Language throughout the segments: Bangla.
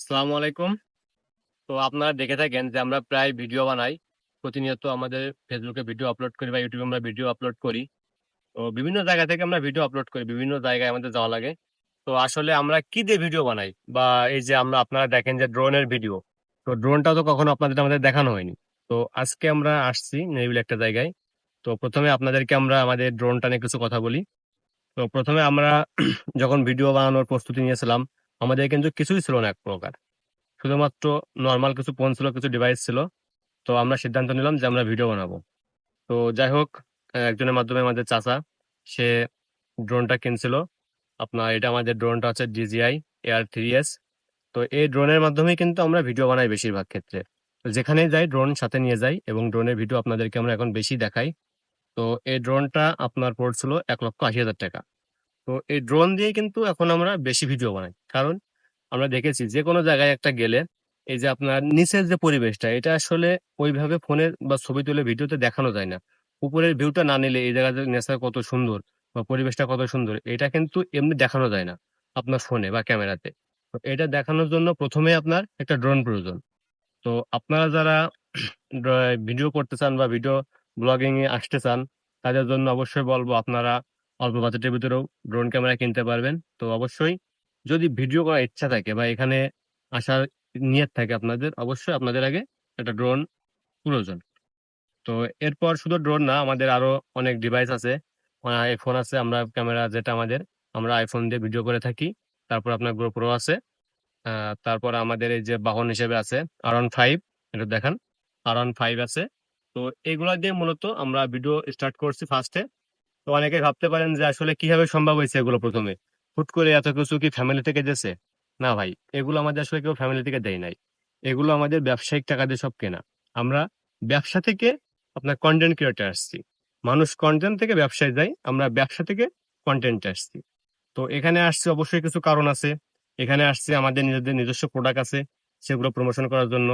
আসসালামু আলাইকুম। তো আপনারা দেখে থাকেন যে আমরা প্রায় ভিডিও বানাই। প্রতিনিয়ত আমাদের ফেসবুকে ভিডিও আপলোড করি বা ইউটিউবে আমরা ভিডিও আপলোড করি। তো বিভিন্ন জায়গা থেকে আমরা ভিডিও আপলোড করি। বিভিন্ন জায়গায় আমাদের যাওয়া লাগে। তো আসলে আমরা কি দিয়ে ভিডিও বানাই? বা এই যে আপনারা দেখেন যে ড্রোনের ভিডিও। তো ড্রোনটাও তো কখনো আমাদের দেখানো হয়নি। তো আজকে আমরা আসছি নিরিবিলি একটা জায়গায়। তো ১ম এ আপনাদেরকে আমরা আমাদের ড্রোনটা নিয়ে কিছু কথা বলি। তো ১ম এ আমরা যখন ভিডিও বানানোর প্রস্তুতি নিয়েছিলাম, আমাদের কিন্তু কিছুই ছিল না এক প্রকার। শুধুমাত্র নরমাল কিছু ফোন ছিল, কিছু ডিভাইস ছিল। তো আমরা সিদ্ধান্ত নিলাম যে আমরা ভিডিও বানাবো। তো যাই হোক, একজনের মাধ্যমে আমাদের চাচা সে ড্রোনটা কিনছিল। আপনার এটা আমাদের ড্রোনটা হচ্ছে DJI Air 3S। তো এই ড্রোনের মাধ্যমেই কিন্তু আমরা ভিডিও বানাই বেশিরভাগ ক্ষেত্রে। তো যেখানেই যাই ড্রোন সাথে নিয়ে যাই এবং ড্রোনের ভিডিও আপনাদেরকে আমরা এখন বেশি দেখাই। তো এই ড্রোনটা আপনার পড়ছিল ৳১,৮০,০০০। তো এই ড্রোন দিয়ে কিন্তু এখন আমরা বেশি ভিডিও বানাই। কারণ আমরা দেখেছি যেকোনো জায়গায় একটা গেলে এই যে আপনার নিচের যে পরিবেশটা এটা আসলে ওইভাবে ফোনে বা ছবি তুলে ভিডিওতে দেখানো যায় না। উপরের ভিউটা না নিলে এই জায়গার নেচার কত সুন্দর বা পরিবেশটা কত সুন্দর এটা কিন্তু এমনি দেখানো যায় না আপনার ফোনে বা ক্যামেরাতে। তো এটা দেখানোর জন্য ১ম এ আপনার একটা ড্রোন প্রয়োজন। তো আপনারা যারা ভিডিও করতে চান বা ভিডিও ব্লগিং এ আসতে চান, তাদের জন্য অবশ্যই বলব আপনারা অল্প বাজেটের ভিতরেও ড্রোন ক্যামেরা কিনতে পারবেন। তো অবশ্যই যদি ভিডিও করার ইচ্ছা থাকে বা এখানে আসার নিয়ত থাকে আপনাদের, অবশ্যই আপনাদের আগে একটা ড্রোন প্রয়োজন। তো এরপর শুধু ড্রোন না, আমাদের আরো অনেক ডিভাইস আছে। iPhone আছে, আমরা ক্যামেরা যেটা আমাদের, আমরা iPhone দিয়ে ভিডিও করে থাকি। তারপর আপনার GoPro আছে। আ তারপর আমাদের এই যে বাহন হিসেবে আছে R15, এটা দেখান। R15 আছে। তো এগুলা দিয়ে মূলত আমরা ভিডিও স্টার্ট করছি ফার্স্ট এ। তো অনেকে ভাবতে পারেন যে আসলে কিভাবে সম্ভব হইছে এগুলো ১ম এ? হুট করে এত কিছু কি ফ্যামিলি থেকে দিছে? না ভাই, এগুলো আমাদের আসলে কেউ ফ্যামিলি থেকে দেয় নাই। এগুলো আমাদের ব্যবসায়িক টাকা দিয়ে সব কেনা। আমরা ব্যবসা থেকে আপনার কনটেন্ট ক্রিয়েটর আসছি। মানুষ কনটেন্ট থেকে ব্যবসায় যায়, আমরা ব্যবসা থেকে কনটেন্টে আসছি। তো এখানে আসছি অবশ্যই কিছু কারণ আছে। এখানে আসছি আমাদের নিজেদের নিজস্ব প্রোডাক্ট আছে, সেগুলো প্রমোশন করার জন্য।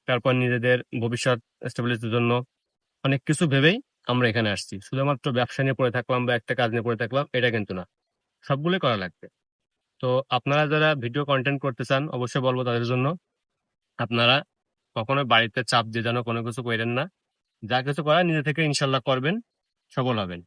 তারপর নিজেদের ভবিষ্যৎ স্টেবিলিটির জন্য। অনেক কিছু ভেবেই আমরা এখানে আসছি। শুধুমাত্র ব্যবসা নিয়ে পড়ে থাকলাম বা একটা কাজ নিয়ে পড়ে থাকলাম, এটা কিন্তু না। সবগুলোই করা লাগবে। তো আপনারা যারা ভিডিও কনটেন্ট করতে চান, অবশ্যই বলব তাদের জন্য, আপনারা কখনোই বাড়িতে চাপ দিয়ে যেন কোনো কিছু কইরেন না। যা কিছু করার নিজে থেকে ইনশাআল্লাহ করবেন, সফল হবেন।